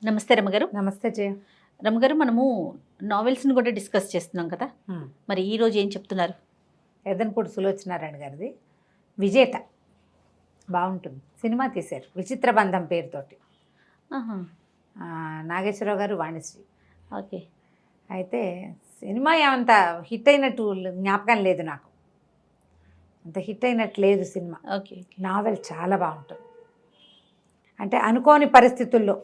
నమస్తే రమగారు. నమస్తే జయ. రమగారు, మనము నావెల్స్ని కూడా డిస్కస్ చేస్తున్నాం కదా, మరి ఈ రోజు ఏం చెప్తున్నారు? ఎదనపూడి సులోచనారాయణ గారిది విజేత బాగుంటుంది. సినిమా తీశారు విచిత్ర బంధం పేరుతోటి. ఆహా, నాగేశ్వరరావు గారు, వాణిశ్రీ. ఓకే. అయితే సినిమా ఏమంత హిట్ అయినట్టు జ్ఞాపకం లేదు నాకు, అంత హిట్ అయినట్టు లేదు సినిమా. ఓకే. నావెల్ చాలా బాగుంటుంది. అంటే అనుకోని పరిస్థితుల్లో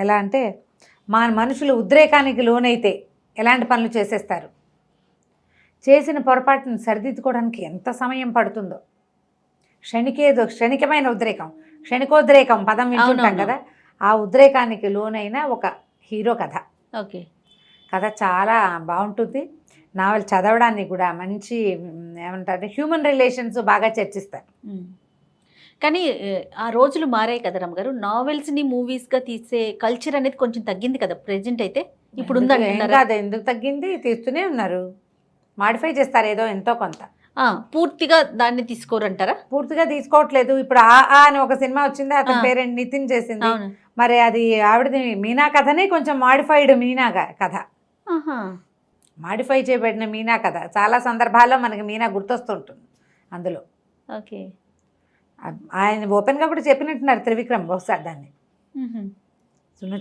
ఎలా అంటే మనుషులు ఉద్రేకానికి లోనైతే ఎలాంటి పనులు చేసేస్తారు, చేసిన పొరపాటును సరిదిద్దుకోవడానికి ఎంత సమయం పడుతుందో. క్షణికమైన ఉద్రేకం, క్షణికోద్రేకం పదం వింటుంటాం కదా, ఆ ఉద్రేకానికి లోనైన ఒక హీరో కథ. ఓకే. కథ చాలా బాగుంటుంది. నావెల్ చదవడానికి కూడా మంచి ఏమంటారు, హ్యూమన్ రిలేషన్స్ బాగా చర్చిస్తారు. కానీ ఆ రోజులు మారాయి కదా రమగారు, నావెల్స్ని మూవీస్గా తీసే కల్చర్ అనేది కొంచెం తగ్గింది కదా ప్రెజెంట్. అయితే ఇప్పుడు కాదు, ఎందుకు తగ్గింది, తీస్తూనే ఉన్నారు, మాడిఫై చేస్తారు ఏదో ఎంతో కొంత. పూర్తిగా దాన్ని తీసుకోరంటారా? పూర్తిగా తీసుకోవట్లేదు. ఇప్పుడు అని ఒక సినిమా వచ్చింది, అతని పేరెంట్ నితిన్ చేసింది. మరి అది ఆవిడది మీనా కథనే కొంచెం మాడిఫైడ్ మీనా కథ, మాడిఫై చేయబడిన మీనా కథ. చాలా సందర్భాల్లో మనకి మీనా గుర్తొస్తుంటుంది అందులో. ఓకే. ఆయన ఓపెన్గా కూడా చెప్పినట్టున్నారు త్రివిక్రమ్ బహుశా దాన్ని.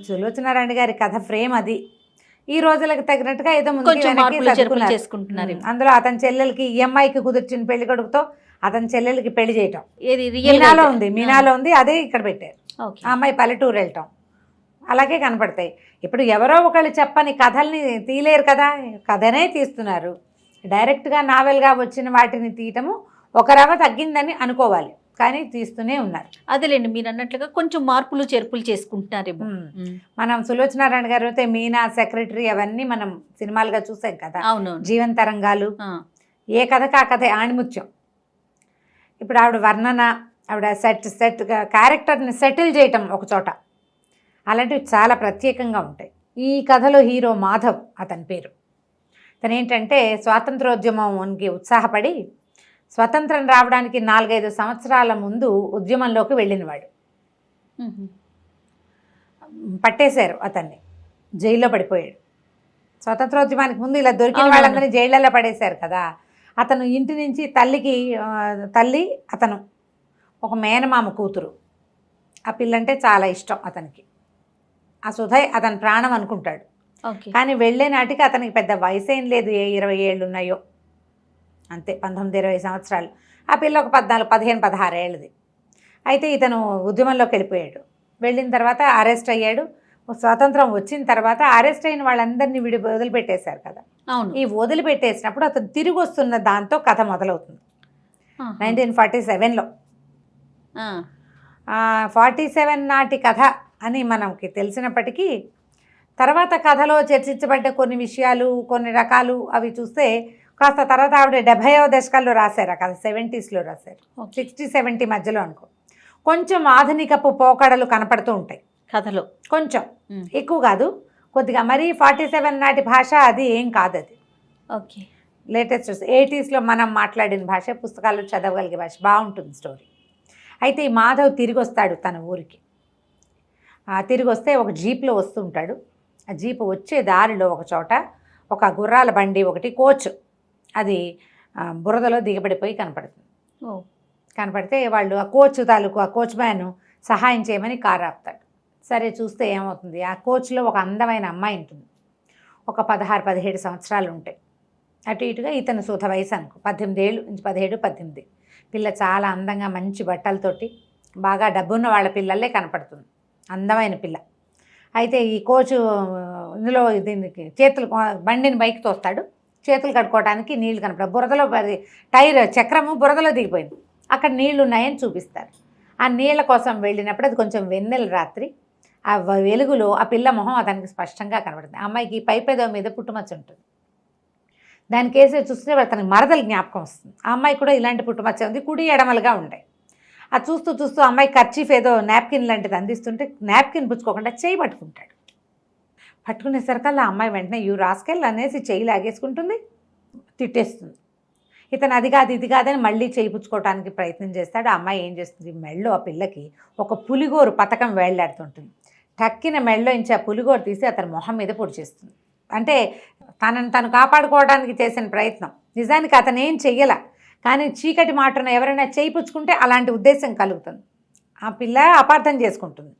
సులోచనారాయణ గారి కథ ఫ్రేమ్ అది. ఈ రోజులకు తగినట్టుగా ఏదో చేసుకుంటున్నారు. అందులో అతని చెల్లెలకి ఈఎంఐకి కుదిర్చిన పెళ్లి కొడుకుతో అతని చెల్లెలకి పెళ్లి చేయటం మీనాలో ఉంది, అదే ఇక్కడ పెట్టారు. ఆ అమ్మాయి పల్లెటూరు వెళ్ళటం అలాగే కనపడతాయి. ఇప్పుడు ఎవరో ఒకళ్ళు చెప్పని కథల్ని తీయలేరు కదా, కథనే తీస్తున్నారు. డైరెక్ట్గా నావెల్గా వచ్చిన వాటిని తీయటము ఒక రవ తగ్గిందని అనుకోవాలి, కానీ తీస్తూనే ఉన్నారు. అదేలేండి, మీరు అన్నట్లుగా కొంచెం మార్పులు చేర్పులు చేసుకుంటున్నారేమో. మనం సులోచనారాయణ గారు అయితే మీనా, సెక్రటరీ అవన్నీ మనం సినిమాలుగా చూసాం కదా. అవును. జీవన తరంగాలు, ఏ కథకు ఆ కథ ఆణిముత్యం. ఇప్పుడు ఆవిడ వర్ణన, ఆవిడ సెట్గా క్యారెక్టర్ని సెటిల్ చేయటం ఒక చోట, అలాంటివి చాలా ప్రత్యేకంగా ఉంటాయి. ఈ కథలో హీరో మాధవ్ అతని పేరు. తను ఏంటంటే స్వాతంత్రోద్యమంకి ఉత్సాహపడి స్వతంత్రం రావడానికి 4-5 సంవత్సరాల ముందు ఉద్యమంలోకి వెళ్ళినవాడు. పట్టేశారు అతన్ని, జైల్లో పడిపోయాడు. స్వతంత్రోద్యమానికి ముందు ఇలా దొరికిన వాళ్ళందరినీ జైళ్ళల్లో పడేశారు కదా. అతను ఇంటి నుంచి తల్లి అతను ఒక మేనమామ కూతురు, ఆ పిల్లంటే చాలా ఇష్టం అతనికి. ఆ సుధయ్ అతని ప్రాణం అనుకుంటాడు. కానీ వెళ్ళే నాటికి అతనికి పెద్ద వయసు ఏం లేదు, 20 ఏళ్ళు ఉన్నాయో అంతే, 19-20 సంవత్సరాలు. ఆ పిల్ల ఒక 14-15-16 ఏళ్ళది. అయితే ఇతను ఉద్యమంలోకి వెళ్ళిపోయాడు. వెళ్ళిన తర్వాత అరెస్ట్ అయ్యాడు. స్వాతంత్రం వచ్చిన తర్వాత అరెస్ట్ అయిన వాళ్ళందరినీ వదిలిపెట్టేశారు కదా. ఈ వదిలిపెట్టేసినప్పుడు అతను తిరిగి వస్తున్న దాంతో కథ మొదలవుతుంది. 1947లో 47 నాటి కథ అని మనకి తెలిసినప్పటికీ తర్వాత కథలో చర్చించబడ్డ కొన్ని విషయాలు, కొన్ని రకాలు అవి చూస్తే కాస్త తర్వాత ఆవిడ 70వ దశకాల్లో రాశారు, కథ 70sలో రాశారు. 60-70 మధ్యలో అనుకో. కొంచెం ఆధునికపు పోకడలు కనపడుతూ ఉంటాయి కథలో, కొంచెం ఎక్కువ కాదు, కొద్దిగా. మరీ 47 నాటి భాష అది ఏం కాదు, అది ఓకే. లేటెస్ట్ 80sలో మనం మాట్లాడిన భాష, పుస్తకాలు చదవగలిగే భాష, బాగుంటుంది స్టోరీ. అయితే ఈ మాధవ్ తిరిగి వస్తాడు తన ఊరికి. తిరిగి వస్తే ఒక జీప్లో వస్తూ ఉంటాడు. ఆ జీపు వచ్చే దారిలో ఒక చోట ఒక గుర్రాల బండి ఒకటి, కోచ్, అది బురదలో దిగబడిపోయి కనపడుతుంది. కనపడితే వాళ్ళు ఆ కోచ్ మ్యాన్ సహాయం చేయమని కారు ఆపుతాడు. సరే చూస్తే ఏమవుతుంది, ఆ కోచ్లో ఒక అందమైన అమ్మాయి ఉంటుంది. ఒక 16-17 సంవత్సరాలు ఉంటాయి. అటు ఇటుగా ఇతను సుధ వయసు అనుకో, 18 ఏళ్ళు, 17-18. పిల్ల చాలా అందంగా మంచి బట్టలతోటి బాగా డబ్బున్న వాళ్ళ పిల్లలే కనపడుతుంది, అందమైన పిల్ల. అయితే ఈ కోచు ఇందులో దీనికి బండిని బైక్ తోస్తాడు, చేతులు కడుక్కోవడానికి నీళ్లు కనపడవు. బురదలో టైర్ చక్రము బురదలో దిగిపోయింది, అక్కడ నీళ్లు ఉన్నాయని చూపిస్తారు. ఆ నీళ్ల కోసం వెళ్ళినప్పుడు అది కొంచెం వెన్నెల రాత్రి, ఆ వెలుగులో ఆ పిల్ల మొహం అతనికి స్పష్టంగా కనబడుతుంది. ఆ అమ్మాయికి పైపెదవ మీద పుట్టుమచ్చ ఉంటుంది. దాని కేసు చూస్తే అతనికి మరదలు జ్ఞాపకం వస్తుంది. ఆ అమ్మాయి కూడా ఇలాంటి పుట్టుమచ్చ ఉంది, కుడి ఎడమలుగా ఉంటాయి. అది చూస్తూ చూస్తూ అమ్మాయి కర్చీఫ్ ఏదో నాప్కిన్ లాంటిది అందిస్తుంటే నాప్కిన్ పుచ్చుకోకుండా చేయి పట్టుకుంటాడు. పట్టుకునేసరికల్లా ఆ అమ్మాయి వెంటనే యూ రాస్కెల్ అనేసి చేయి లాగేసుకుంటుంది, తిట్టేస్తుంది. ఇతను అది కాదు ఇది కాదని మళ్ళీ చేయిపుచ్చుకోవడానికి ప్రయత్నం చేస్తాడు. ఆ అమ్మాయి ఏం చేస్తుంది, మెళ్ళో ఆ పిల్లకి ఒక పులిగోరు పథకం వేళ్లాడుతుంటుంది. టక్కిన మెడలో ఇంచి ఆ పులిగోరు తీసి అతని మొహం మీద పొడి చేస్తుంది. అంటే తనను తను కాపాడుకోవడానికి చేసిన ప్రయత్నం. నిజానికి అతను ఏం చెయ్యల, కానీ చీకటి మాటను ఎవరైనా చేయిపుచ్చుకుంటే అలాంటి ఉద్దేశం కలుగుతుంది. ఆ పిల్ల అపార్థం చేసుకుంటుంది.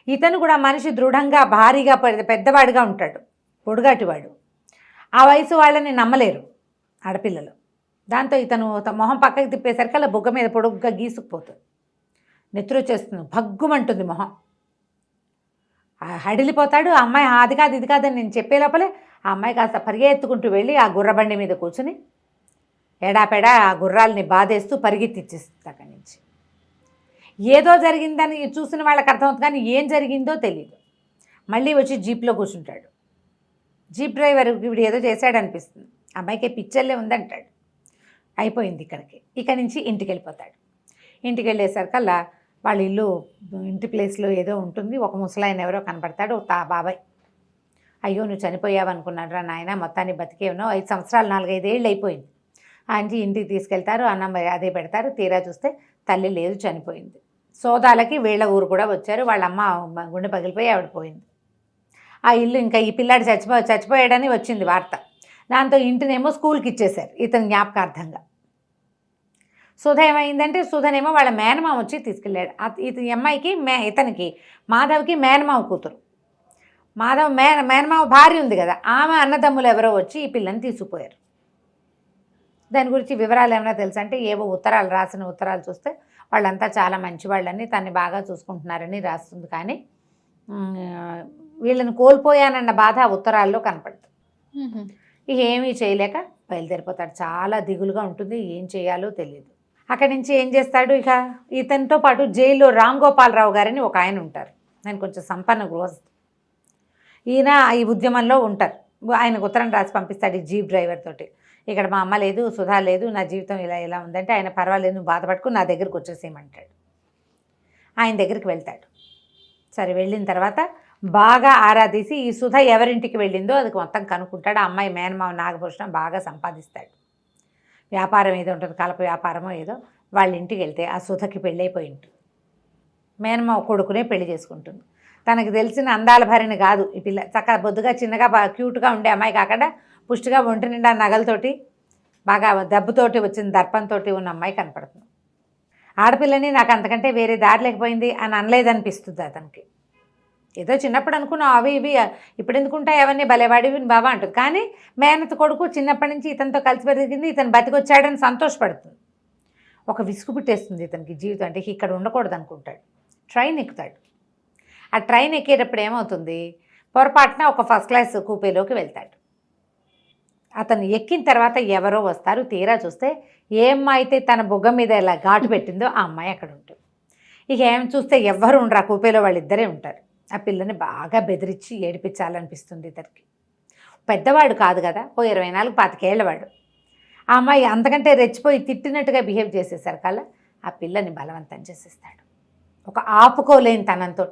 ఇతను కూడా మనిషి దృఢంగా భారీగా పెద్దవాడిగా ఉంటాడు, పొడుగాటివాడు. ఆ వయసు వాళ్ళని నమ్మలేరు ఆడపిల్లలు. దాంతో ఇతను మొహం పక్కకి తిప్పేసరికి అలా బుగ్గ మీద పొడుగ్గా గీసుకుపోతుంది. నెత్తురొచ్చేస్తుంది, భగ్గుమంటుంది మొహం. హడిలిపోతాడు. ఆ అమ్మాయి అది కాదు ఇది కాదని నేను చెప్పే లోపలే ఆ అమ్మాయి కాస్త పరిగెత్తుకుంటూ వెళ్ళి ఆ గుర్రబండి మీద కూర్చుని ఎడాపెడా ఆ గుర్రాలని బాధేస్తూ పరిగెత్తిచ్చేస్తుంది అక్కడి నుంచి. ఏదో జరిగిందని చూసిన వాళ్ళకి అర్థమవుతుంది, కానీ ఏం జరిగిందో తెలియదు. మళ్ళీ వచ్చి జీప్లో కూర్చుంటాడు. జీప్ డ్రైవర్ వీడు ఏదో చేశాడనిపిస్తుంది. అమ్మాయికి పిచ్చర్లే ఉందంటాడు. అయిపోయింది ఇక్కడికి. ఇక్కడి నుంచి ఇంటికి వెళ్ళిపోతాడు. ఇంటికి వెళ్ళేసరికల్లా వాళ్ళ ఇల్లు ఇంటి ప్లేస్లో ఏదో ఉంటుంది. ఒక ముసలాయన ఎవరో కనపడతాడు, బాబాయ్. అయ్యో నువ్వు చనిపోయావనుకున్నాడు రా నాయన, మొత్తాన్ని బతికే ఉన్నావు, 5 సంవత్సరాలు 4-5 ఏళ్ళు అయిపోయింది. ఆయనకి ఇంటికి తీసుకెళ్తారు, అన్నం అదే పెడతారు. తీరా చూస్తే తల్లి లేదు, చనిపోయింది. సోదాలకి వీళ్ళ ఊరు కూడా వచ్చారు. వాళ్ళ అమ్మ గుండె పగిలిపోయి ఆవిడ పోయింది. ఆ ఇల్లు ఇంకా ఈ పిల్లాడు చచ్చిపోయాడని వచ్చింది వార్త. దాంతో ఇంటినేమో స్కూల్కి ఇచ్చేశారు ఇతని జ్ఞాపకార్థంగా. సుధ ఏమైందంటే, సుధనేమో వాళ్ళ మేనమామ వచ్చి తీసుకెళ్ళాడు. ఈ అమ్మాయికి ఇతనికి మాధవ్కి మేనమామ కూతురు. మాధవ్ మేనమామ భార్య ఉంది కదా, ఆమె అన్నదమ్ములు ఎవరో వచ్చి ఈ పిల్లని తీసుకుపోయారు. దాని గురించి వివరాలు ఏమైనా తెలుసా అంటే, ఏవో ఉత్తరాలు రాసిన ఉత్తరాలు చూస్తే వాళ్ళంతా చాలా మంచివాళ్ళని, తన్ని బాగా చూసుకుంటున్నారని రాస్తుంది. కానీ వీళ్ళని కోల్పోయానన్న బాధ ఆ ఉత్తరాల్లో కనపడుతుంది. ఇక ఏమీ చేయలేక బయలుదేరిపోతాడు. చాలా దిగులుగా ఉంటుంది, ఏం చేయాలో తెలియదు. అక్కడి నుంచి ఏం చేస్తాడు, ఇక ఇతనితో పాటు జైల్లో రామ్ గోపాలరావు గారని ఒక ఆయన ఉంటారు. ఆయన కొంచెం సంపన్న గృహస్థు. ఈయన ఈ ఉద్యమంలో ఉంటారు. ఆయనకు ఉత్తరం రాసి పంపిస్తాడు ఈ జీప్ డ్రైవర్ తోటి. ఇక్కడ మా అమ్మ లేదు, సుధా లేదు, నా జీవితం ఇలా ఉందంటే ఆయన పర్వాలేదు, నువ్వు బాధపడుకుని నా దగ్గరికి వచ్చేసేయమంటాడు. ఆయన దగ్గరికి వెళ్తాడు. సరే, వెళ్ళిన తర్వాత బాగా ఆరాధీసి ఈ సుధ ఎవరింటికి వెళ్ళిందో అది మొత్తం కనుక్కుంటాడు. ఆ అమ్మాయి మేనమావ నాగభూషణం బాగా సంపాదిస్తాడు. వ్యాపారం ఏదో ఉంటుంది, కలప వ్యాపారమో ఏదో. వాళ్ళ ఇంటికి వెళ్తే ఆ సుధకి పెళ్ళైపోయి ఉంటుంది. మేనమావ కొడుకునే పెళ్లి చేసుకుంటుంది. తనకు తెలిసిన అందాల భార్యని కాదు ఈ పిల్ల. చక్కగా బొద్దుగా చిన్నగా క్యూట్గా ఉండే అమ్మాయి కాకుండా పుష్టిగా ఒంటి నిండా నగలతోటి బాగా దెబ్బతోటి వచ్చిన దర్పంతో ఉన్న అమ్మాయి కనపడుతుంది. ఆడపిల్లని నాకు అంతకంటే వేరే దారి లేకపోయింది అని అనలేదనిపిస్తుంది అతనికి. ఏదో చిన్నప్పుడు అనుకున్నావు అవి ఇవి ఇప్పుడు ఎందుకుంటాయి అవన్నీ భలేవాడివి బాబా అంటుంది. కానీ మేనత కొడుకు చిన్నప్పటి నుంచి ఇతనితో కలిసి పెరిగింది, ఇతను బతికొచ్చాడని సంతోషపడుతుంది. ఒక విసుగు పుట్టేస్తుంది ఇతనికి జీవితం అంటే, ఇక్కడ ఉండకూడదు అనుకుంటాడు. ట్రైన్ ఎక్కుతాడు. ఆ ట్రైన్ ఎక్కేటప్పుడు ఏమవుతుంది, పొరపాటున ఒక ఫస్ట్ క్లాస్ కూపేలోకి వెళ్తాడు. అతను ఎక్కిన తర్వాత ఎవరో వస్తారు. తీరా చూస్తే ఏ అమ్మాయి అయితే తన బుగ్గ మీద ఇలా ఘాటు పెట్టిందో ఆ అమ్మాయి అక్కడ ఉంటుంది. ఇక ఏం చూస్తే ఎవ్వరు ఉండరు, ఆ కూపేలో వాళ్ళిద్దరే ఉంటారు. ఆ పిల్లని బాగా బెదిరించి ఏడిపించాలనిపిస్తుంది ఇతనికి. పెద్దవాడు కాదు కదా, ఓ 24-25 ఏళ్ళవాడు. ఆ అమ్మాయి అంతకంటే రెచ్చిపోయి తిట్టినట్టుగా బిహేవ్ చేసేసరికల్లా ఆ పిల్లని బలవంతం చేసేస్తాడు. ఒక ఆపుకోలేని తనంతో.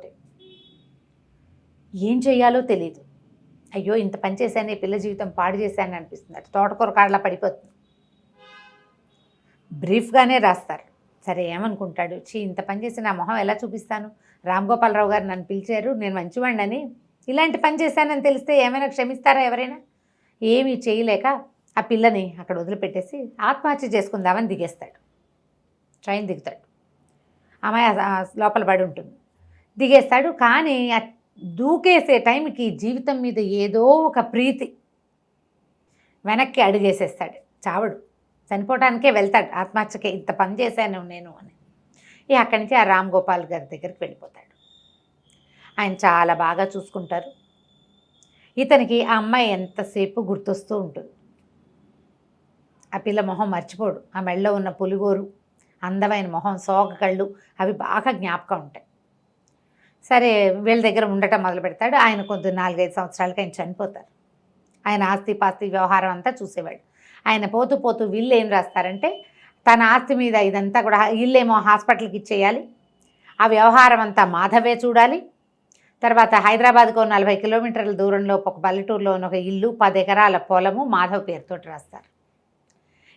ఏం చేయాలో తెలియదు. అయ్యో ఇంత పని చేశాను, ఈ పిల్ల జీవితం పాడు చేశాను అనిపిస్తుంది. అటు తోటకూర కాడలా పడిపోతుంది. బ్రీఫ్గానే రాస్తారు. సరే ఏమనుకుంటాడు, ఇంత పని చేసి నా మొహం ఎలా చూపిస్తాను, రామ్ గోపాలరావు గారు నన్ను పిలిచారు, నేను మంచివాడిని, ఇలాంటి పని చేశానని తెలిస్తే ఏమైనా క్షమిస్తారా ఎవరైనా? ఏమీ చేయలేక ఆ పిల్లని అక్కడ వదిలిపెట్టేసి ఆత్మహత్య చేసుకుందామని దిగేస్తాడు. ట్రైన్ దిగుతాడు. అమ్మాయి లోపల పడి ఉంటుంది. దిగేస్తాడు. కానీ దూకేసే టైంకి జీవితం మీద ఏదో ఒక ప్రీతి వెనక్కి అడుగేసేస్తాడు. చావడు, చనిపోవడానికే వెళ్తాడు, ఆత్మహత్యకే, ఇంత పని చేశాను నేను అని. అక్కడి నుంచి ఆ రామ్ గోపాల్ గారి దగ్గరికి వెళ్ళిపోతాడు. ఆయన చాలా బాగా చూసుకుంటారు. ఇతనికి ఆ అమ్మాయి ఎంతసేపు గుర్తొస్తూ ఉంటుంది. ఆ పిల్ల మొహం మర్చిపోడు. ఆ మెడలో ఉన్న పులిగోరు, అందమైన మొహం, సోగ కళ్ళు అవి బాగా జ్ఞాపకం ఉంటాయి. సరే వీళ్ళ దగ్గర ఉండటం మొదలు పెడతాడు. ఆయన కొద్ది 4-5 సంవత్సరాలకి ఆయన చనిపోతారు. ఆయన ఆస్తి పాస్తి వ్యవహారం అంతా చూసేవాడు. ఆయన పోతూ పోతూ వీళ్ళు ఏం రాస్తారంటే, తన ఆస్తి మీద ఇదంతా కూడా ఇల్లేమో హాస్పిటల్కి ఇచ్చేయాలి, ఆ వ్యవహారం అంతా మాధవే చూడాలి. తర్వాత హైదరాబాద్కు 40 కిలోమీటర్ల దూరంలో ఒక పల్లెటూరులో ఉన్న ఒక ఇల్లు, 10 ఎకరాల పొలము మాధవ్ పేరుతోటి రాస్తారు.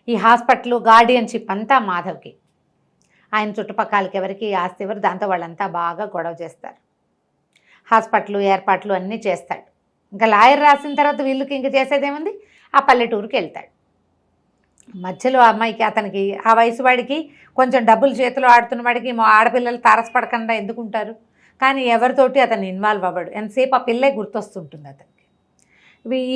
ఈ హాస్పిటల్ గార్డియన్షిప్ అంతా మాధవ్కి. ఆయన చుట్టుపక్కలకి ఎవరికి ఆస్తి ఎవరు, దాంతో వాళ్ళంతా బాగా గొడవ చేస్తారు. హాస్పిటల్ ఏర్పాట్లు అన్నీ చేస్తాడు. ఇంకా లాయర్ రాసిన తర్వాత వీళ్ళకి ఇంక చేసేదేముంది, ఆ పల్లెటూరుకి వెళ్తాడు. మధ్యలో అమ్మాయికి అతనికి ఆ వయసు వాడికి కొంచెం డబ్బులు చేతిలో ఆడుతున్న వాడికి ఆడపిల్లలు తారసపడకుండా ఎందుకుంటారు, కానీ ఎవరితోటి అతను ఇన్వాల్వ్ అవ్వడు. ఎంతసేపు ఆ పిల్లే గుర్తొస్తుంటుంది అతనికి.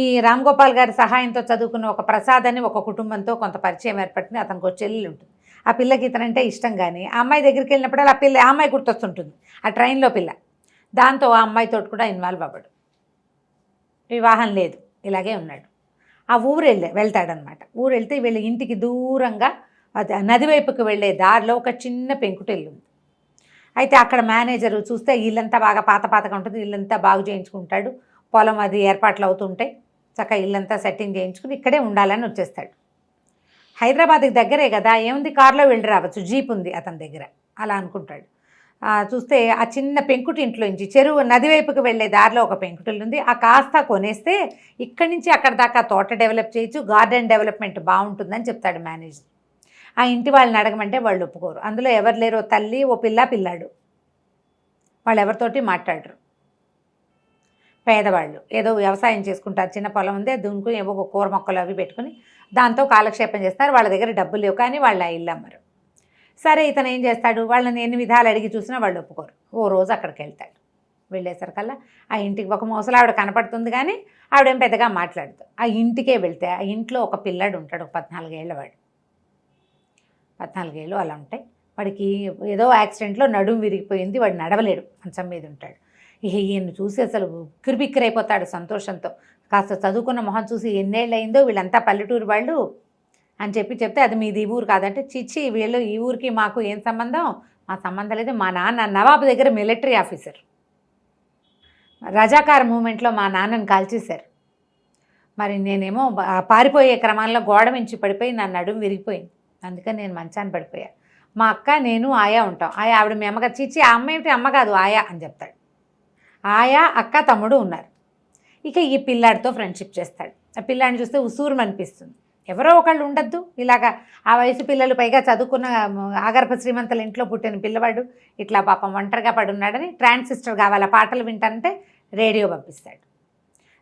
ఈ రామ్ గోపాల్ గారి సహాయంతో చదువుకున్న ఒక ప్రసాద్ అని ఒక కుటుంబంతో కొంత పరిచయం ఏర్పడింది. అతనికి ఒక చెల్లెలు ఉంటుంది. ఆ పిల్లకి ఇతనంటే ఇష్టం, కానీ ఆ అమ్మాయి దగ్గరికి వెళ్ళినప్పుడు ఆ అమ్మాయి గుర్తొస్తుంటుంది, ఆ ట్రైన్లో పిల్ల. దాంతో ఆ అమ్మాయితో కూడా ఇన్వాల్వ్ అవ్వడు. వివాహం లేదు, ఇలాగే ఉన్నాడు. ఆ ఊరు వెళ్తాడనమాట. ఊరు వెళ్తే వీళ్ళ ఇంటికి దూరంగా అది నది వైపుకి వెళ్ళే దారిలో ఒక చిన్న పెంకుటిల్లు ఉంది. అయితే అక్కడ మేనేజరు చూస్తే ఇల్లంతా బాగా పాతగా ఉంటుంది, ఇల్లంతా బాగు చేయించుకుంటాడు. పొలం అది ఏర్పాట్లు అవుతుంటాయి. చక్కగా ఇల్లంతా సెట్టింగ్ చేయించుకుని ఇక్కడే ఉండాలని వచ్చేస్తాడు. హైదరాబాద్కి దగ్గరే కదా, ఏముంది కారులో వెళ్ళి రావచ్చు, జీప్ ఉంది అతని దగ్గర, అలా అనుకుంటాడు. చూస్తే ఆ చిన్న పెంకుటి ఇంట్లోంచి చెరువు నది వైపుకి వెళ్ళే దారిలో ఒక పెంకుటిల్లు ఉంది. ఆ కాస్త కొనేస్తే ఇక్కడి నుంచి అక్కడ దాకా తోట డెవలప్ చేయొచ్చు, గార్డెన్ డెవలప్మెంట్ బాగుంటుందని చెప్తాడు మేనేజర్. ఆ ఇంటి వాళ్ళని అడగమంటే వాళ్ళు ఒప్పుకోరు. అందులో ఎవరు లేరు, తల్లి, ఓ పిల్లాడు. వాళ్ళు ఎవరితోటి మాట్లాడరు. పేదవాళ్ళు ఏదో వ్యవసాయం చేసుకుంటారు, చిన్న పొలం ఉంది, దున్నుకుని ఏవో కూర మొక్కలు అవి పెట్టుకుని దాంతో కాలక్షేపం చేస్తారు. వాళ్ళ దగ్గర డబ్బులు లేవు, కానీ వాళ్ళు ఆ ఇల్లు అమ్మరు. సరే, ఇతను ఏం చేస్తాడు, వాళ్ళని ఎన్ని విధాలు అడిగి చూసినా వాళ్ళు ఒప్పుకోరు. ఓ రోజు అక్కడికి వెళ్తాడు. వెళ్ళేసరికల్లా ఆ ఇంటికి ఒక ముసలావిడ కనపడుతుంది, కానీ ఆవిడేం పెద్దగా మాట్లాడుతూ ఆ ఇంటికే వెళ్తే ఆ ఇంట్లో ఒక పిల్లాడు ఉంటాడు, 14 ఏళ్ళ వాడు. 14 ఏళ్ళు అలా ఉంటాయి. వాడికి ఏదో యాక్సిడెంట్లో నడుము విరిగిపోయింది, వాడు నడవలేడు, మంచం మీద ఉంటాడు. ఈయన్ని చూసి అసలు ఉక్కిరిబిక్కిరైపోతాడు సంతోషంతో. కాస్త చదువుకున్న మొహం చూసి ఎన్నేళ్ళు అయిందో, వీళ్ళంతా పల్లెటూరు వాళ్ళు అని చెప్తే అది మీది ఈ ఊరు కాదంటే, చిచ్చి వీళ్ళు ఈ ఊరికి మాకు ఏం సంబంధం, మా సంబంధం లేదు, మా నాన్న నవాబు దగ్గర మిలిటరీ ఆఫీసర్, రజాకార్ మూమెంట్లో మా నాన్నని కాల్చేశారు, మరి నేనేమో పారిపోయే క్రమంలో గోడ మించి పడిపోయి నా నడుము విరిగిపోయింది, అందుకని నేను మంచాన్ని పడిపోయా, మా అక్క నేను ఆయా ఉంటాం, ఆవిడ మీ అమ్మగారు, చిచ్చి ఆ అమ్మ ఏమిటి, అమ్మ కాదు ఆయా అని చెప్తాడు. ఆయా, అక్క, తమ్ముడు ఉన్నారు. ఇక ఈ పిల్లాడితో ఫ్రెండ్షిప్ చేస్తాడు. ఆ పిల్లాడిని చూస్తే ఉసూరు అనిపిస్తుంది. ఎవరో ఒకళ్ళు ఉండద్దు ఇలాగా, ఆ వయసు పిల్లలు, పైగా చదువుకున్న ఆగర్భ శ్రీమంతుల ఇంట్లో పుట్టిన పిల్లవాడు ఇట్లా పాపం ఒంటరిగా పడున్నాడని ట్రాన్సిస్టర్ కావాలి, పాటలు వింటానంటే రేడియో పంపిస్తాడు.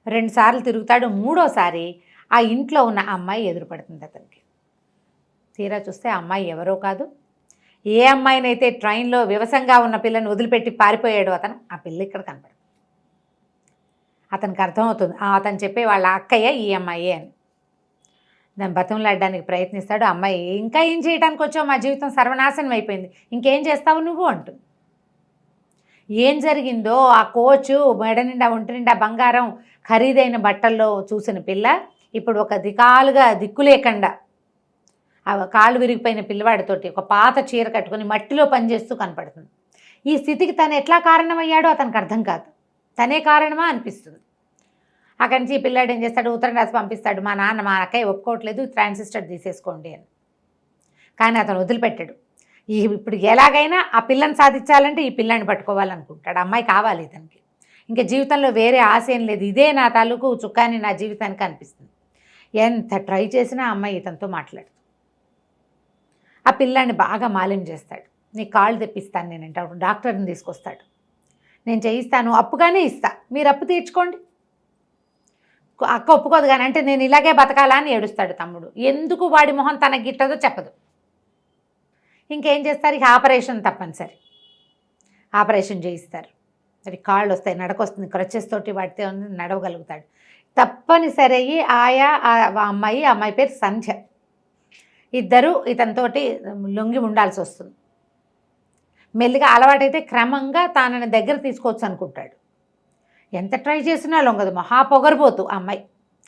2 సార్లు తిరుగుతాడు. 3వసారి ఆ ఇంట్లో ఉన్న అమ్మాయి ఎదురుపడుతుంది అతనికి. తీరా చూస్తే ఆ అమ్మాయి ఎవరో కాదు, ఏ అమ్మాయినైతే ట్రైన్లో వివసంగా ఉన్న పిల్లని వదిలిపెట్టి పారిపోయాడు అతను, ఆ పిల్ల ఇక్కడ కనపడుతుంది. అతనికి అర్థమవుతుంది, అతను చెప్పే వాళ్ళ అక్కయ్య ఈ అమ్మాయి అని. దాన్ని బతంలాడడానికి ప్రయత్నిస్తాడు. అమ్మాయి, ఇంకా ఏం చేయడానికి వచ్చావు, మా జీవితం సర్వనాశనం అయిపోయింది, ఇంకేం చేస్తావు నువ్వు అంటుంది. ఏం జరిగిందో ఆ కోచు మెడ నిండా ఒంటి నిండా బంగారం ఖరీదైన బట్టల్లో చూసిన పిల్ల ఇప్పుడు ఒక దిక్కులేకుండా ఆ కాళ్ళు విరిగిపోయిన పిల్లవాడితోటి ఒక పాత చీర కట్టుకుని మట్టిలో పనిచేస్తూ కనపడుతుంది. ఈ స్థితికి తను ఎట్లా కారణమయ్యాడో అతనికి అర్థం కాదు, తనే కారణమా అనిపిస్తుంది. అక్కడి నుంచి ఈ పిల్లాడు ఏం చేస్తాడు, ఉత్తరం రాసి పంపిస్తాడు, మా నాన్న మా అక్కయ్య ఒప్పుకోవట్లేదు, ట్రాన్సిస్టర్ తీసేసుకోండి అని. కానీ అతను వదిలిపెట్టాడు. ఇప్పుడు ఎలాగైనా ఆ పిల్లని సాధించాలంటే ఈ పిల్లాన్ని పట్టుకోవాలనుకుంటాడు. అమ్మాయి కావాలి ఇతనికి, ఇంకా జీవితంలో వేరే ఆశ ఏం లేదు, ఇదే నా తాలూకు చుక్కాని నా జీవితానికి అనిపిస్తుంది. ఎంత ట్రై చేసినా అమ్మాయి ఇతనితో మాట్లాడు. ఆ పిల్లాన్ని బాగా మాలిం చేస్తాడు. నీ కాళ్ళు తెప్పిస్తాను నేనంటే డాక్టర్ని తీసుకొస్తాడు. నేను చేయిస్తాను, అప్పుగానే ఇస్తా, మీరు అప్పు తీర్చుకోండి. అక్క ఒప్పుకోదు, కానీ అంటే నేను ఇలాగే బతకాలా అని ఏడుస్తాడు తమ్ముడు. ఎందుకు వాడి మొహం తనకి గిట్టదో చెప్పదు. ఇంకేం చేస్తారు, ఇక ఆపరేషన్ తప్పనిసరి, ఆపరేషన్ చేయిస్తారు. అది కాళ్ళు వస్తాయి, నడకొస్తుంది, క్రచెస్ తోటి వాటితో నడవగలుగుతాడు. తప్పనిసరి అయ్యి ఆయా అమ్మాయి పేరు సంధ్య, ఇద్దరు ఇతనితోటి లొంగి ఉండాల్సి వస్తుంది. మెల్లిగా అలవాటైతే క్రమంగా తానని దగ్గర తీసుకోవచ్చు అనుకుంటాడు. ఎంత ట్రై చేసినా లొంగదు, మహాపొగరుపోతూ అమ్మాయి.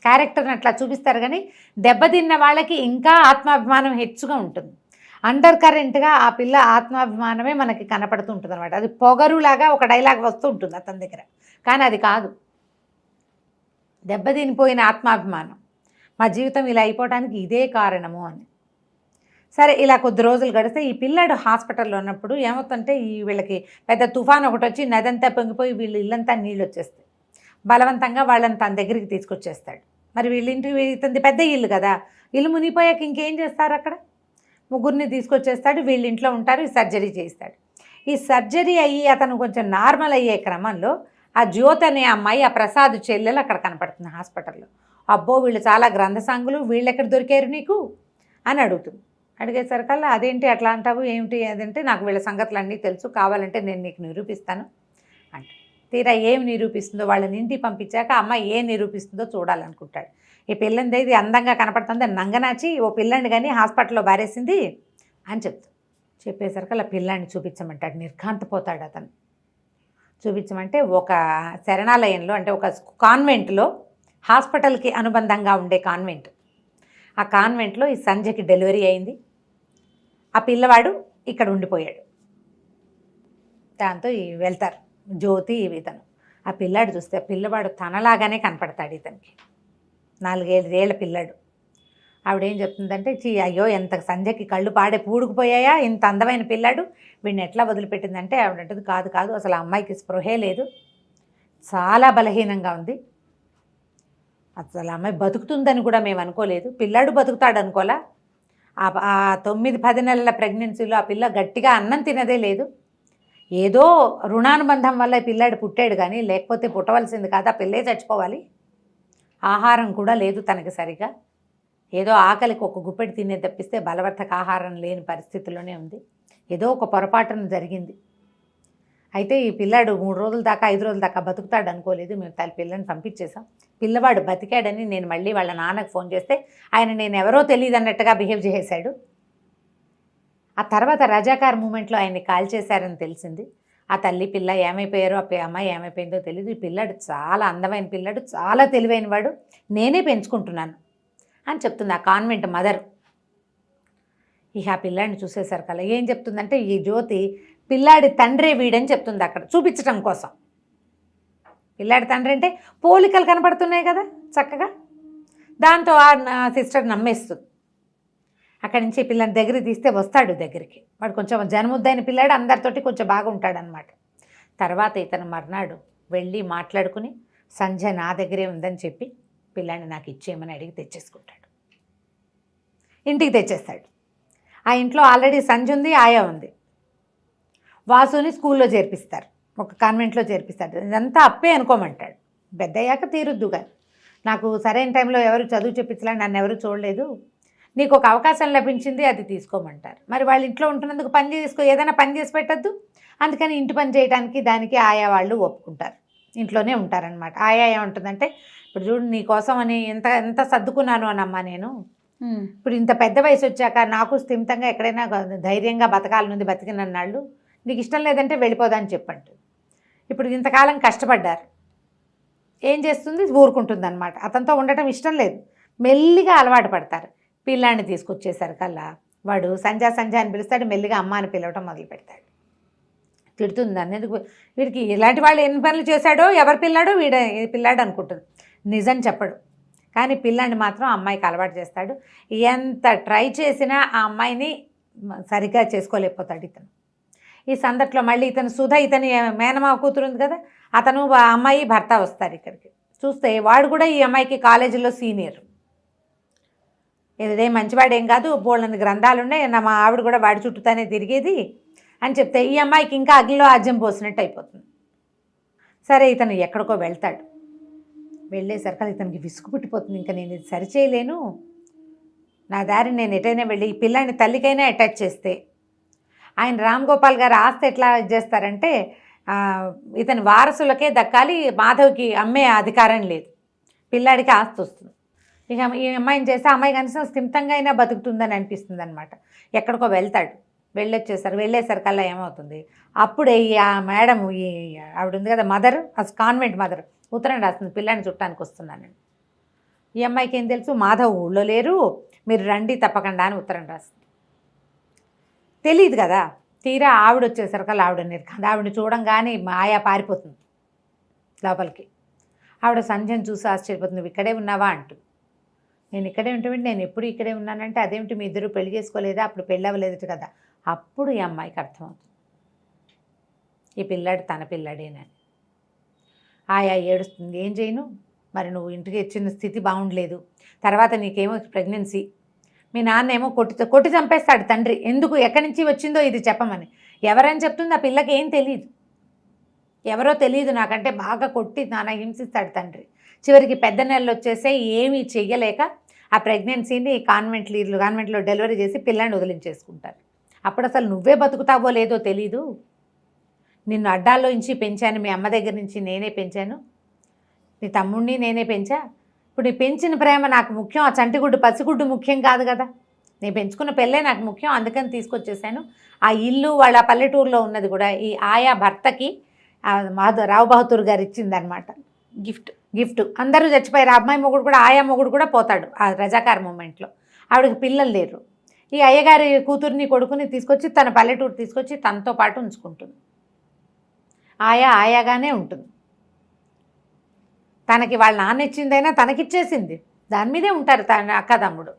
క్యారెక్టర్ని అట్లా చూపిస్తారు, కానీ దెబ్బతిన్న వాళ్ళకి ఇంకా ఆత్మాభిమానం హెచ్చుగా ఉంటుంది. అండర్ కరెంట్గా ఆ పిల్ల ఆత్మాభిమానమే మనకి కనపడుతుంటుంది అనమాట. అది పొగరులాగా ఒక డైలాగ్ వస్తూ ఉంటుంది అతని దగ్గర, కానీ అది కాదు, దెబ్బతినిపోయిన ఆత్మాభిమానం. మా జీవితం ఇలా అయిపోవడానికి ఇదే కారణము అని. సరే, ఇలా కొద్ది రోజులు గడిస్తే ఈ పిల్లాడు హాస్పిటల్లో ఉన్నప్పుడు ఏమవుతుందంటే, వీళ్ళకి పెద్ద తుఫాన్ ఒకటి వచ్చి నదంతా పొంగిపోయి వీళ్ళు ఇల్లంతా నీళ్ళు వచ్చేస్తాయి. బలవంతంగా వాళ్ళని తన దగ్గరికి తీసుకొచ్చేస్తాడు. మరి ఇతనిది పెద్ద ఇల్లు కదా, ఇల్లు మునిగిపోయాక ఇంకేం చేస్తారు, అక్కడ ముగ్గురిని తీసుకొచ్చేస్తాడు. వీళ్ళ ఇంట్లో ఉంటారు, సర్జరీ చేయిస్తాడు. ఈ సర్జరీ అయ్యి అతను కొంచెం నార్మల్ అయ్యే క్రమంలో ఆ జ్యోతి అనే అమ్మాయి ఆ ప్రసాద్ చెల్లెలు అక్కడ కనపడుతుంది హాస్పిటల్లో. అబ్బో వీళ్ళు చాలా గ్రంథసాంగులు, వీళ్ళు ఎక్కడ దొరికారు నీకు అని అడుగుతుంది. అడిగేసరికల్లా అదేంటి అట్లా అంటావు ఏమిటి అదంటే, నాకు వీళ్ళ సంగతులు అన్నీ తెలుసు, కావాలంటే నేను నీకు నిరూపిస్తాను అంటే, తీరా ఏం నిరూపిస్తుందో వాళ్ళని ఇంటికి పంపించాక అమ్మాయి ఏం నిరూపిస్తుందో చూడాలనుకుంటాడు. ఈ పిల్లంది ఇది అందంగా కనపడుతుంది, నంగనాచి ఓ పిల్లని కానీ హాస్పిటల్లో బారేసింది అని చెప్పేసరికి అలా పిల్లాన్ని చూపించమంటాడు. నిర్ఘాంతపోతాడు అతను. చూపించమంటే ఒక శరణాలయంలో, అంటే ఒక కాన్వెంట్లో, హాస్పిటల్కి అనుబంధంగా ఉండే కాన్వెంట్, ఆ కాన్వెంట్లో ఈ సంధ్యకి డెలివరీ అయింది. ఆ పిల్లవాడు ఇక్కడ ఉండిపోయాడు. దాంతో వెళ్తారు జ్యోతి ఇతను. ఆ పిల్లాడు చూస్తే ఆ పిల్లవాడు తనలాగానే కనపడతాడు ఇతనికి, 4 ఏళ్ల పిల్లాడు. ఆవిడేం చెప్తుందంటే, అయ్యో ఎంత సంధ్యకి కళ్ళు పాడే పూడుకుపోయాయా, ఇంత అందమైన పిల్లాడు, వీడిని ఎట్లా వదిలిపెట్టిందంటే, ఆవిడంటది కాదు కాదు, అసలు ఆ అమ్మాయికి స్పృహే లేదు, చాలా బలహీనంగా ఉంది, అసలు అమ్మాయి బతుకుతుందని కూడా మేము అనుకోలేదు, పిల్లాడు బతుకుతాడు అనుకోలా, ఆ 9-10 నెలల ప్రెగ్నెన్సీలో ఆ పిల్ల గట్టిగా అన్నం తినదే లేదు, ఏదో రుణానుబంధం వల్ల ఈ పిల్లాడు పుట్టాడు, కానీ లేకపోతే పుట్టవలసింది కాదు, ఆ పిల్లే చచ్చిపోవాలి, ఆహారం కూడా లేదు తనకి సరిగా, ఏదో ఆకలికి ఒక గుప్పెడు తినే తప్పిస్తే బలవర్ధక ఆహారం లేని పరిస్థితిలోనే ఉంది, ఏదో ఒక పొరపాటున జరిగింది. అయితే ఈ పిల్లాడు 3 రోజుల దాకా 5 రోజుల దాకా బతుకుతాడు అనుకోలేదు, మేము పిల్లని పంపించేసాం, పిల్లవాడు బతికాడని నేను మళ్ళీ వాళ్ళ నాన్నకు ఫోన్ చేస్తే ఆయన నేను ఎవరో తెలియదు అన్నట్టుగా బిహేవ్ చేశాడు. ఆ తర్వాత రజాకార్ మూమెంట్లో ఆయన్ని కాల్ చేశారని తెలిసింది. ఆ తల్లి పిల్ల ఏమైపోయారో, ఆ అమ్మాయి ఏమైపోయిందో తెలియదు. ఈ పిల్లాడు చాలా అందమైన పిల్లాడు, చాలా తెలివైన వాడు, నేనే పెంచుకుంటున్నాను అని చెప్తుంది ఆ కాన్వెంట్ మదర్. ఇక ఆ పిల్లాడిని చూసేసరికల్లా ఏం చెప్తుందంటే, ఈ జ్యోతి పిల్లాడి తండ్రే వీడని చెప్తుంది అక్కడ చూపించడం కోసం. పిల్లాడి తండ్రి అంటే పోలికలు కనపడుతున్నాయి కదా చక్కగా, దాంతో ఆ సిస్టర్ నమ్మేస్తుంది. అక్కడి నుంచి పిల్లని దగ్గర తీస్తే వస్తాడు దగ్గరికి, వాడు కొంచెం జనముద్దైన పిల్లాడు, అందరితోటి కొంచెం బాగా ఉంటాడనమాట. తర్వాత ఇతను మర్నాడు వెళ్ళి మాట్లాడుకుని సంధ్య నా దగ్గరే ఉందని చెప్పి పిల్లాన్ని నాకు ఇచ్చేయమని అడిగి తెచ్చేసుకుంటాడు, ఇంటికి తెచ్చేస్తాడు. ఆ ఇంట్లో ఆల్రెడీ సంధ్య ఉంది, ఆయా ఉంది. వాసుని స్కూల్లో చేర్పిస్తారు, ఒక కాన్వెంట్లో చేర్పిస్తాడు. ఇదంతా అప్పే అనుకోమంటాడు, పెద్దయ్యాక తీరుద్దు కానీ, నాకు సరైన టైంలో ఎవరు చదువు చెప్పించలే, నన్ను ఎవరు చూడలేదు, నీకు ఒక అవకాశం లభించింది, అది తీసుకోమంటారు. మరి వాళ్ళ ఇంట్లో ఉంటున్నందుకు పని చేసుకో, ఏదైనా పని చేసి పెట్టద్దు, అందుకని ఇంటి పని చేయడానికి దానికి ఆయా వాళ్ళు ఒప్పుకుంటారు, ఇంట్లోనే ఉంటారనమాట. ఆయా ఏముంటుందంటే, ఇప్పుడు చూడు నీ కోసం అని ఎంత సర్దుకున్నాను అనమ్మా నేను, ఇప్పుడు ఇంత పెద్ద వయసు వచ్చాక నాకు స్థిమితంగా ఎక్కడైనా ధైర్యంగా బతకాలనుంది, బతికినన్నాళ్ళు, నీకు ఇష్టం లేదంటే వెళ్ళిపోదని చెప్పండి. ఇప్పుడు ఇంతకాలం కష్టపడ్డారు, ఏం చేస్తుంది, ఊరుకుంటుంది అనమాట. అతనితో ఉండటం ఇష్టం లేదు, మెల్లిగా అలవాటు పడతారు. పిల్లాన్ని తీసుకొచ్చేసరికల్లా వాడు సంధ్య అని పిలుస్తాడు, మెల్లిగా అమ్మ అని పిలవటం మొదలు పెడతాడు. తిడుతుంది అన్నేందుకు, వీడికి ఇలాంటి వాళ్ళు ఎన్ని పనులు చేశాడో, ఎవరి పిల్లాడో పిల్లాడు అనుకుంటుంది, నిజం చెప్పడు. కానీ పిల్లాన్ని మాత్రం అమ్మాయికి అలవాటు చేస్తాడు. ఎంత ట్రై చేసినా ఆ అమ్మాయిని సరిగ్గా చేసుకోలేకపోతాడు ఇతను. ఈ సందట్లో మళ్ళీ ఇతను ఇతని మేనమావ కూతురు ఉంది కదా, అతను అమ్మాయి భర్త వస్తారు ఇక్కడికి. చూస్తే వాడు కూడా ఈ అమ్మాయికి కాలేజీలో సీనియర్, ఇదే మంచివాడు ఏం కాదు, బోళ్ళని గ్రంథాలు ఉన్నాయి, మా ఆవిడ కూడా వాడి చుట్టూతానే తిరిగేది అని చెప్తే ఈ అమ్మాయికి ఇంకా అగ్నిలో ఆజ్యం పోసినట్టు అయిపోతుంది. సరే ఇతను ఎక్కడికో వెళ్తాడు, వెళ్ళేసరికి ఇతనికి విసుగు పుట్టిపోతుంది, ఇంకా నేను ఇది సరిచేయలేను, నా దారి నేను ఎటైనా వెళ్ళి ఈ పిల్లాన్ని తల్లికైనా అటాచ్ చేస్తే, ఆయన రామ్ గోపాల్ గారు ఆస్తి ఎట్లా చేస్తారంటే ఇతని వారసులకే దక్కాలి, మాధవ్కి అమ్మే అధికారం లేదు, పిల్లాడికి ఆస్తి వస్తుంది. ఇక ఈ అమ్మాయిని చేస్తే అమ్మాయి కనీసం స్థిమితంగా అయినా బతుకుతుందని అనిపిస్తుంది అనమాట. ఎక్కడికో వెళ్తాడు, వెళ్ళేసరికల్లా ఏమవుతుంది, అప్పుడే ఆ మేడం ఆవిడ ఉంది కదా మదర్, కాన్వెంట్ మదర్ ఉత్తరం రాస్తుంది, పిల్లాన్ని చుట్టానికి వస్తున్నానని. ఈ అమ్మాయికి ఏం తెలుసు, మాధవ్ ఊళ్ళో లేరు, మీరు రండి తప్పకుండా అని ఉత్తరం రాస్తుంది. తెలియదు కదా, తీరా ఆవిడ వచ్చేసరికల్లా ఆవిడని చూడంగానే మాయా పారిపోతుంది లోపలికి. ఆవిడ సంధ్యను చూసి ఆశ్చర్యపోతుంది, నువ్వు ఇక్కడే ఉన్నావా అంటూ. నేను ఇక్కడే ఉంటామంటే, నేను ఎప్పుడు ఇక్కడే ఉన్నానంటే, అదేమిటి మీ ఇద్దరు పెళ్లి చేసుకోలేదా, అప్పుడు పెళ్ళి అవ్వలేదు కదా. అప్పుడు ఈ అమ్మాయికి అర్థమవుతుంది ఈ పిల్లాడు తన పిల్లాడేనని. ఆయా ఏడుస్తుంది, ఏం చేయను మరి, నువ్వు ఇంటికి వచ్చిన స్థితి బాగుండలేదు, తర్వాత నీకేమో ప్రెగ్నెన్సీ, మీ నాన్నేమో కొట్టి చంపేస్తాడు తండ్రి, ఎందుకు ఎక్కడి నుంచి వచ్చిందో ఇది చెప్పమని. ఎవరని చెప్తుంది, ఆ పిల్లకి ఏం తెలియదు, ఎవరో తెలియదు నాకంటే బాగా కొట్టి నాన్న హింసిస్తాడు తండ్రి. చివరికి పెద్ద నెలలు వచ్చేసే ఏమీ చెయ్యలేక ఆ ప్రెగ్నెన్సీని కాన్వెంట్లో డెలివరీ చేసి పిల్లాన్ని వదిలించేసుకుంటారు. అప్పుడు అసలు నువ్వే బతుకుతావో లేదో తెలీదు, నిన్ను అడ్డాల్లో నుంచి పెంచాను, మీ అమ్మ దగ్గర నుంచి నేనే పెంచాను, నీ తమ్ముడిని నేనే పెంచా, ఇప్పుడు నీ పెంచిన ప్రేమ నాకు ముఖ్యం, ఆ చంటిగుడ్డు పసిగుడ్డు ముఖ్యం కాదు కదా, నేను పెంచుకున్న పెళ్ళే నాకు ముఖ్యం, అందుకని తీసుకొచ్చేసాను. ఆ ఇల్లు వాళ్ళ పల్లెటూరులో ఉన్నది కూడా ఈ ఆయా భర్తకి రావు బహదూర్ గారు ఇచ్చిందనమాట గిఫ్ట్. అందరూ చచ్చిపోయారు. ఆ అమ్మాయి మొగుడు కూడా, ఆయా మొగుడు కూడా పోతాడు ఆ రజాకార్ మూమెంట్లో. ఆవిడకి పిల్లలు లేరు. ఈ అయ్యగారి కూతుర్ని కొడుకుని తీసుకొచ్చి తన పల్లెటూరు తీసుకొచ్చి తనతో పాటు ఉంచుకుంటుంది. ఆయాగానే ఉంటుంది. తనకి వాళ్ళ నాన్న ఇచ్చిందైనా తనకిచ్చేసింది, దాని మీదే ఉంటారు తన అక్క తమ్ముడు.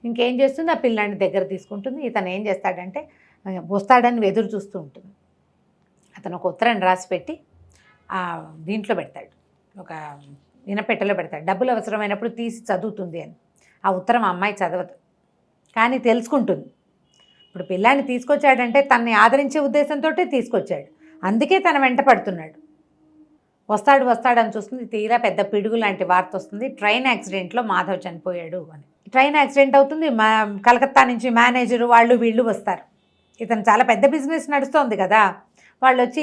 ఇంకేం చేస్తుంది, ఆ పిల్లాన్ని దగ్గర తీసుకుంటుంది. ఇతను ఏం చేస్తాడంటే వస్తాడని ఎదురు చూస్తూ ఉంటుంది. అతను ఒక ఉత్తరం రాసి పెట్టి దీంట్లో పెడతాడు, ఒక ఇనపెట్టెలో పెడతాడు, డబ్బులు అవసరమైనప్పుడు తీసి చదువుతుంది అని. ఆ ఉత్తరం అమ్మాయి చదవదు, కానీ తెలుసుకుంటుంది. ఇప్పుడు పిల్లాన్ని తీసుకొచ్చాడంటే తనని ఆదరించే ఉద్దేశంతో తీసుకొచ్చాడు, అందుకే తన వెంట పడుతున్నాడు. వస్తాడని చూస్తుంది, తీరా పెద్ద పిడుగు లాంటి వార్త వస్తుంది, ట్రైన్ యాక్సిడెంట్లో మాధవ్ చనిపోయాడు అని. ట్రైన్ యాక్సిడెంట్ అవుతుంది, కలకత్తా నుంచి మేనేజరు వాళ్ళు వీళ్ళు వస్తారు. ఇతను చాలా పెద్ద బిజినెస్ నడుస్తోంది కదా, వాళ్ళు వచ్చి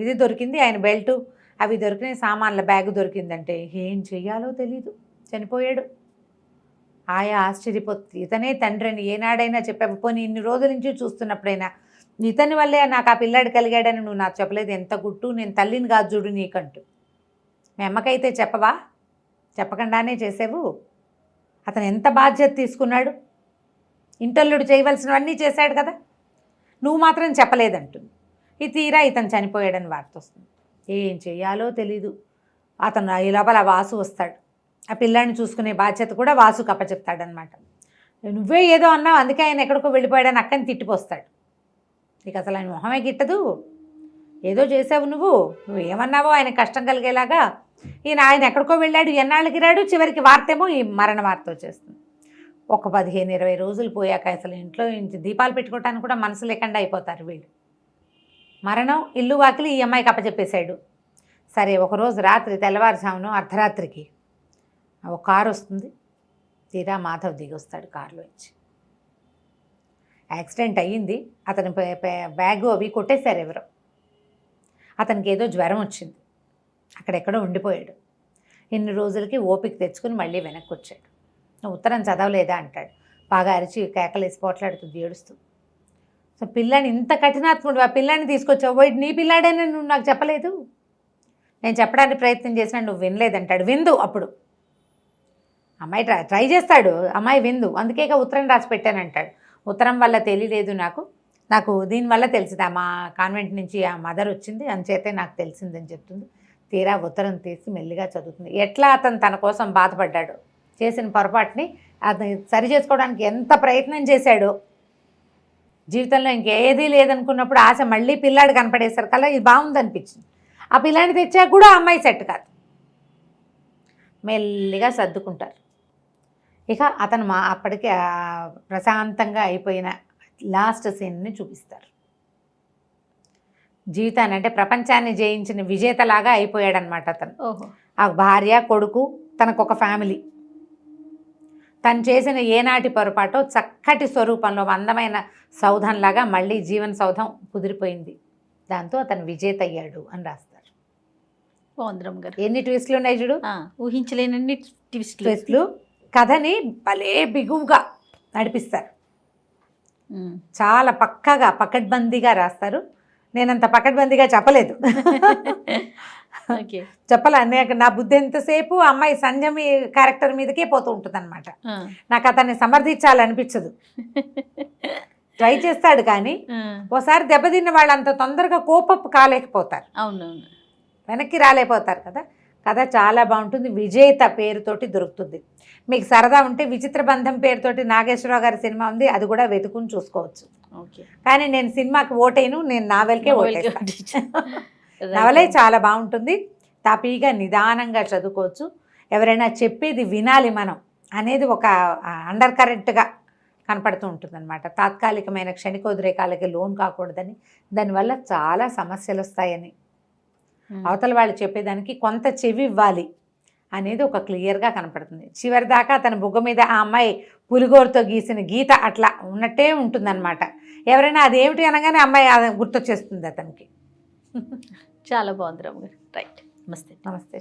ఇది దొరికింది, ఆయన బెల్టు అవి దొరికినాయి, సామాన్ల బ్యాగ్ దొరికిందంటే ఏం చెయ్యాలో తెలీదు, చనిపోయాడు. ఆశ్చర్యపోతుంది, ఇతనే తండ్రిని ఏనాడైనా చెప్పావు, పోనీ ఇన్ని రోజుల నుంచి చూస్తున్నప్పుడైనా ఇతని వల్లే నాకు ఆ పిల్లాడు కలిగాడని నువ్వు నాకు చెప్పలేదు, ఎంత గుట్టు, నేను తల్లిని కాదు చూడు నీకంటూ. మీ అమ్మకైతే చెప్పవా, చెప్పకుండానే చేసావు. అతను ఎంత బాధ్యత తీసుకున్నాడు, ఇంటల్లుడు చేయవలసినవన్నీ చేశాడు కదా, నువ్వు మాత్రం చెప్పలేదంటుంది. ఈ తీరా ఇతను చనిపోయాడని వార్త వస్తుంది. ఏం చెయ్యాలో తెలీదు. అతను ఈ లోపల వాసు వస్తాడు, ఆ పిల్లాడిని చూసుకునే బాధ్యత కూడా వాసుకు అప్పచెప్తాడనమాట. నువ్వే ఏదో అన్నావు, అందుకే ఆయన ఎక్కడికో వెళ్ళిపోయాడని అక్కని తిట్టిపోస్తాడు. నీకు అసలు ఆయన మొహమే గిట్టదు, ఏదో చేసావు నువ్వు ఏమన్నావో ఆయన కష్టం కలిగేలాగా. ఆయన ఎక్కడికో వెళ్ళాడు, ఎన్నాళ్ళకి రాడు, చివరికి వార్తేమో ఈ మరణ వార్త వచ్చేస్తుంది. ఒక 15-20 రోజులు పోయాక అసలు ఇంట్లో దీపాలు పెట్టుకోవటానికి కూడా మనసు లేకుండా అయిపోతారు వీళ్ళు. మరణం, ఇల్లు వాకిలి ఈ అమ్మాయికి అప్పచెప్పేశాడు. సరే, ఒకరోజు రాత్రి తెల్లవారుజామున అర్ధరాత్రికి ఒక కారు వస్తుంది, తీరా మాధవ్ దిగొస్తాడు కారులోంచి. యాక్సిడెంట్ అయ్యింది, అతని బ్యాగు అవి కొట్టేశారు ఎవరో. అతనికి ఏదో జ్వరం వచ్చింది, అక్కడెక్కడో ఉండిపోయాడు. ఇన్ని రోజులకి ఓపిక తెచ్చుకుని మళ్ళీ వెనక్కి వచ్చాడు. ఉత్తరం చదవలేదా అంటాడు, బాగా అరిచి కేకలేసి పోట్లాడుతుంది, ఏడుస్తూ. సో పిల్లాన్ని ఇంత కఠినాత్ముడు, ఆ పిల్లాన్ని తీసుకొచ్చావు, నీ పిల్లాడైనా నువ్వు నాకు చెప్పలేదు, నేను చెప్పడానికి ప్రయత్నం చేసినా నువ్వు వినలేదంటాడు. విందు అప్పుడు అమ్మాయి ట్రై చేస్తాడు, అమ్మాయి విందు, అందుకే ఉత్తరం రాసి పెట్టానంటాడు. ఉత్తరం వల్ల తెలియలేదు నాకు దీనివల్ల తెలిసింది, మా కాన్వెంట్ నుంచి ఆ మదర్ వచ్చింది, అంచేతే నాకు తెలిసిందని చెప్తుంది. తీరా ఉత్తరం తీసి మెల్లిగా చదువుతుంది. ఎట్లా అతను తన కోసం బాధపడ్డాడు, చేసిన పొరపాటుని అతను సరి చేసుకోవడానికి ఎంత ప్రయత్నం చేశాడో. జీవితంలో ఇంకేదీ లేదనుకున్నప్పుడు ఆశ మళ్ళీ పిల్లాడు కనపడేసరికి కల్లా ఇది బాగుందనిపించింది. ఆ పిల్లాడిని తెచ్చాక కూడా అమ్మాయి సెట్ కాదు, మెల్లిగా సర్దుకుంటారు. ఇక అతను అప్పటికే ప్రశాంతంగా అయిపోయిన లాస్ట్ సీన్ని చూపిస్తారు. జీవితాన్ని అంటే ప్రపంచాన్ని జయించిన విజేతలాగా అయిపోయాడనమాట అతను. ఆ భార్య, కొడుకు, తనకొక ఫ్యామిలీ. తను చేసిన ఏనాటి పొరపాటో చక్కటి స్వరూపంలో అందమైన సౌధంలాగా మళ్ళీ జీవన సౌధం కుదిరిపోయింది, దాంతో అతను విజేత అయ్యాడు అని రాస్తారు. బాగుంది గారు, ఎన్ని ట్విస్టులు ఉన్నాయి చూడు, ఊహించలేనన్ని ట్విస్టులు. కథని భలే బిగువుగా నడిపిస్తారు, చాలా పక్కగా పకడ్బందీగా రాస్తారు. నేనంత పకడ్బందీగా చెప్పలేదు, చెప్పలే. నా బుద్ధి ఎంతసేపు అమ్మాయి సంజమి క్యారెక్టర్ మీదకే పోతూ ఉంటుంది అనమాట. నాకు అతన్ని సమర్థించాలనిపించదు, ట్రై చేస్తాడు కానీ ఓసారి దెబ్బతిన్న వాళ్ళు అంత తొందరగా కోపపు కాలేకపోతారు, అవునవును, వెనక్కి రాలేకపోతారు కదా. కథ చాలా బాగుంటుంది, విజేత పేరుతోటి దొరుకుతుంది. మీకు సరదా ఉంటే విచిత్ర బంధం పేరుతోటి నాగేశ్వరరావు గారి సినిమా ఉంది, అది కూడా వెతుకుని చూసుకోవచ్చు. కానీ నేను సినిమాకి ఓటేను, నేను నావెల్కే ఓటేస్తాను. నవలే చాలా బాగుంటుంది, తాపీగా నిదానంగా చదువుకోవచ్చు. ఎవరైనా చెప్పేది వినాలి మనం అనేది ఒక అండర్ కరెంట్గా కనపడుతూ ఉంటుందన్నమాట. తాత్కాలికమైన క్షణికోద్రేకాలకి లోన్ కాకూడదని, దానివల్ల చాలా సమస్యలు వస్తాయని అవతల వాళ్ళు చెప్పేదానికి కొంత చెవి ఇవ్వాలి అనేది ఒక క్లియర్గా కనపడుతుంది. చివరి దాకా అతని బుగ్గ మీద ఆ అమ్మాయి పులిగోరుతో గీసిన గీత అట్లా ఉన్నట్టే ఉంటుందన్నమాట. ఎవరైనా అదేమిటి అనగానే అమ్మాయి అది గుర్తొచ్చేస్తుంది అతనికి. చాలా బాగుంది రమ్య గారు. రైట్, నమస్తే. నమస్తే.